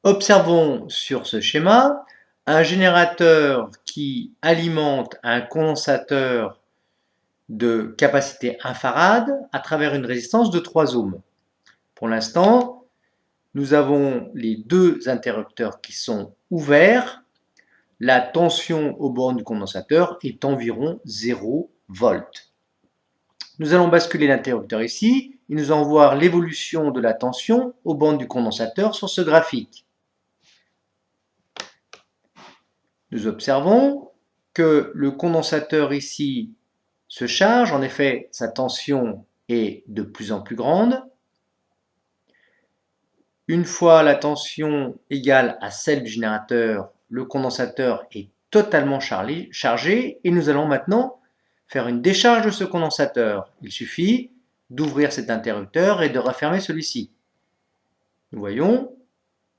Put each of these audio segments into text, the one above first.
Observons sur ce schéma un générateur qui alimente un condensateur de capacité 1 farad à travers une résistance de 3 ohms. Pour l'instant, nous avons les deux interrupteurs qui sont ouverts. La tension aux bornes du condensateur est environ 0 volts. Nous allons basculer l'interrupteur ici et nous allons voir l'évolution de la tension aux bornes du condensateur sur ce graphique. Nous observons que le condensateur ici se charge, en effet sa tension est de plus en plus grande. Une fois la tension égale à celle du générateur, le condensateur est totalement chargé et nous allons maintenant faire une décharge de ce condensateur. Il suffit d'ouvrir cet interrupteur et de refermer celui-ci. Nous voyons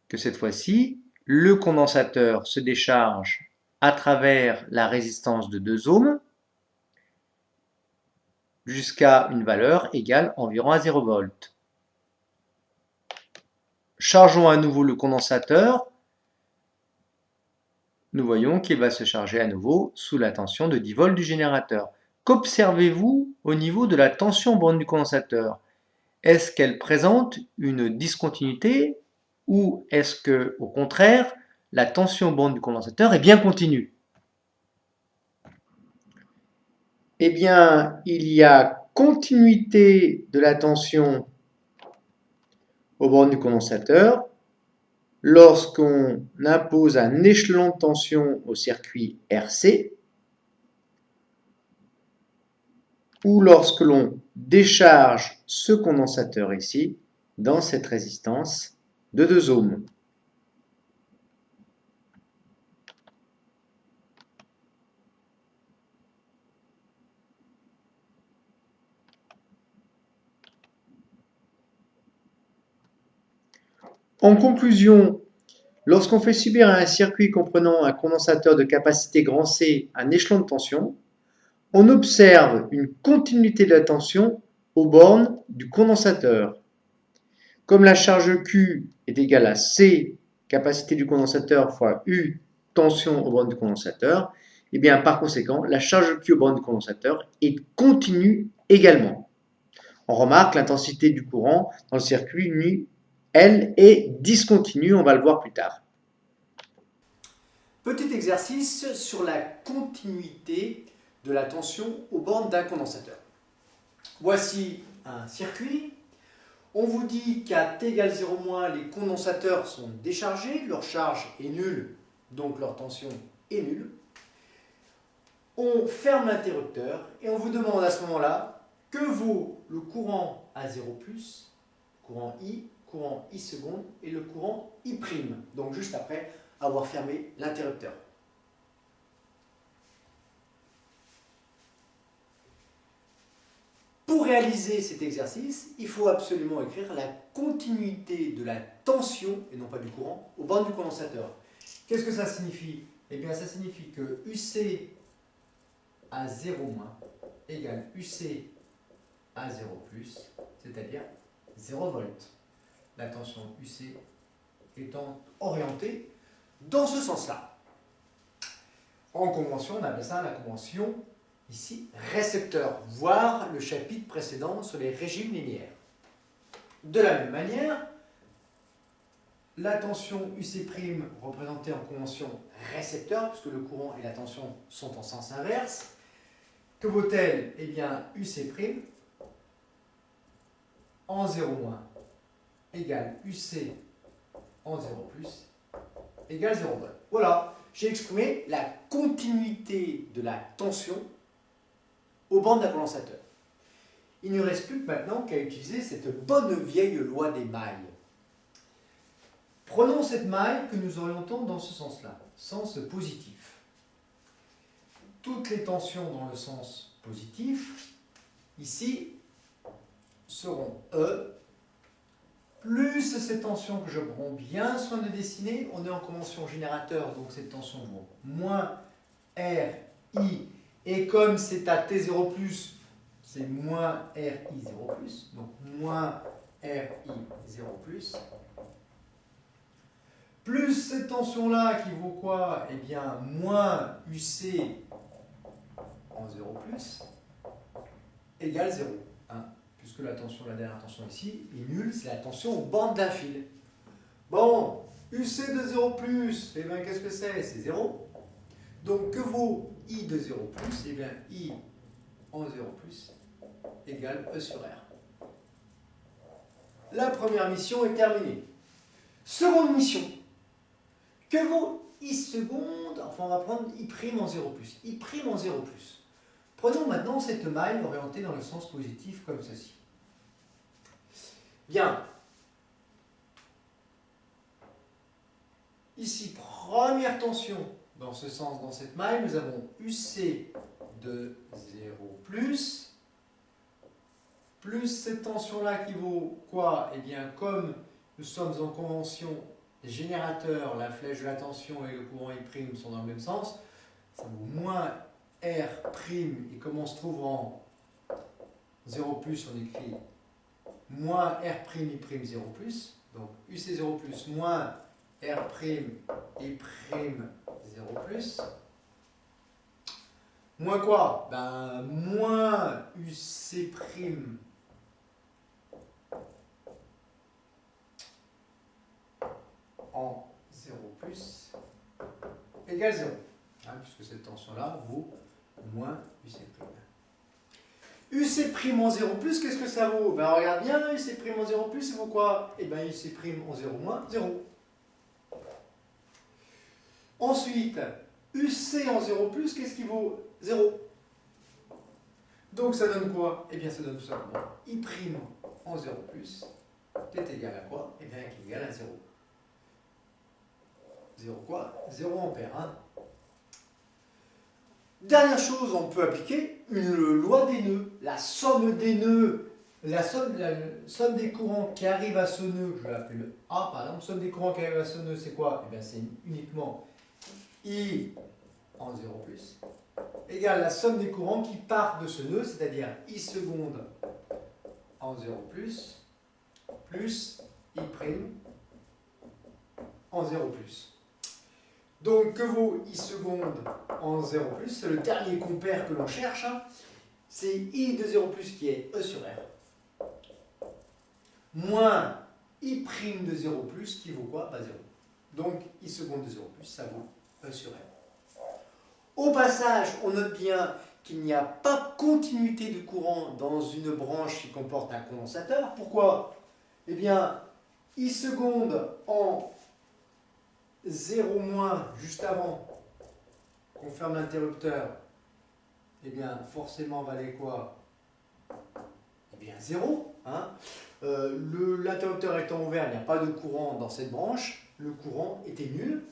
que cette fois-ci, le condensateur se décharge à travers la résistance de 2 ohms jusqu'à une valeur égale environ à 0 volts. Chargeons à nouveau le condensateur. Nous voyons qu'il va se charger à nouveau sous la tension de 10 volts du générateur. Qu'observez-vous au niveau de la tension borne du condensateur? Est-ce qu'elle présente une discontinuité ou est-ce que, au contraire, la tension borne du condensateur est bien continue? Eh bien, il y a continuité de la tension aux bornes du condensateur lorsqu'on impose un échelon de tension au circuit RC ou lorsque l'on décharge ce condensateur ici dans cette résistance de 2 ohms. En conclusion, lorsqu'on fait subir à un circuit comprenant un condensateur de capacité grand C un échelon de tension, on observe une continuité de la tension aux bornes du condensateur. Comme la charge Q est égale à C, capacité du condensateur, fois U, tension aux bornes du condensateur, et bien par conséquent, la charge Q aux bornes du condensateur est continue également. On remarque l'intensité du courant dans le circuit, elle, est discontinue, on va le voir plus tard. Petit exercice sur la continuité de la tension aux bornes d'un condensateur. Voici un circuit. On vous dit qu'à t égale 0-, les condensateurs sont déchargés, leur charge est nulle, donc leur tension est nulle. On ferme l'interrupteur et on vous demande à ce moment-là que vaut le courant à 0+, courant I seconde et le courant I', donc juste après avoir fermé l'interrupteur. Pour réaliser cet exercice, il faut absolument écrire la continuité de la tension, et non pas du courant, aux bornes du condensateur. Qu'est-ce que ça signifie? Eh bien, ça signifie que UC à 0- égale UC à 0+, c'est-à-dire 0 volts. La tension UC étant orientée dans ce sens-là. En convention, on appelle ça la convention ici récepteur, voir le chapitre précédent sur les régimes linéaires. De la même manière, la tension UC' représentée en convention récepteur, puisque le courant et la tension sont en sens inverse, que vaut-elle? Eh bien, UC' en 0- égale UC en 0+ égale 0 volts. Voilà, j'ai exprimé la continuité de la tension aux bornes d'un condensateur. Il ne reste plus que maintenant qu'à utiliser cette bonne vieille loi des mailles. Prenons cette maille que nous orientons dans ce sens-là, sens positif. Toutes les tensions dans le sens positif, ici, seront E, plus ces tensions que je prends bien soin de dessiner. On est en convention générateur, donc cette tension vaut moins RI. Et comme c'est à T0+, c'est moins RI0+, donc moins RI0+, plus cette tension-là qui vaut quoi? Eh bien, moins UC en 0 plus égale 0. Hein, puisque la tension, la dernière tension ici, est nulle, c'est la tension aux bornes d'un fil. Bon, UC de 0 plus, eh bien, qu'est-ce que c'est? C'est 0. Donc, que vaut I de 0 plus? Eh bien, I en 0 plus égale E sur R. La première mission est terminée. Seconde mission. Que vaut I seconde? Enfin, on va prendre I' en 0 plus. I' en 0 plus. Prenons maintenant cette maille orientée dans le sens positif comme ceci. Bien. Ici, première tension dans ce sens, dans cette maille, nous avons UC de 0 plus cette tension-là qui vaut quoi? Eh bien, comme nous sommes en convention générateur, la flèche de la tension et le courant I' sont dans le même sens, ça vaut moins R', et comme on se trouve en 0 plus, on écrit moins R' I' 0 plus, donc UC 0 plus moins R' I' 0 plus, moins quoi? Ben, moins UC' en 0 plus égale 0. Hein, puisque cette tension-là vaut moins UC'. UC' en 0 plus, qu'est-ce que ça vaut? Ben, regarde bien, UC' en 0 plus, ça vaut quoi? Eh bien, UC' en 0 moins 0. Ensuite, UC en 0 plus, qu'est-ce qui vaut? 0. Donc ça donne quoi? Eh bien, ça donne tout simplement I' en 0 plus est égal à quoi? Eh bien, qui est égal à 0. 0 quoi? 0 ampère. Hein. Dernière chose, on peut appliquer une loi des nœuds. La somme des nœuds, la somme des courants qui arrivent à ce nœud, je vais l'appeler le A par exemple, somme des courants qui arrivent à ce nœud, c'est quoi? Eh bien, c'est uniquement I en 0 plus égale la somme des courants qui partent de ce nœud, c'est-à-dire I seconde en 0 plus I' en 0 plus. Donc, que vaut I seconde en 0 plus? C'est le dernier compère que l'on cherche. Hein. C'est I de 0 plus qui est E sur R. Moins I' de 0 plus qui vaut quoi? Bah 0. Donc, I seconde de 0 plus, ça vaut E sur R. Au passage, on note bien qu'il n'y a pas continuité de courant dans une branche qui comporte un condensateur. Pourquoi? Eh bien, I seconde en 0 moins, juste avant qu'on ferme l'interrupteur, eh bien, forcément, valait quoi? Eh bien, 0. Hein. L'interrupteur étant ouvert, il n'y a pas de courant dans cette branche. Le courant était nul.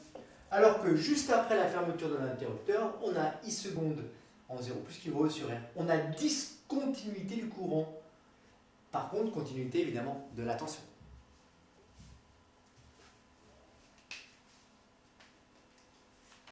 Alors que juste après la fermeture de l'interrupteur, on a I seconde en 0 plus qui vaut E sur R. On a discontinuité du courant. Par contre, continuité évidemment de la tension.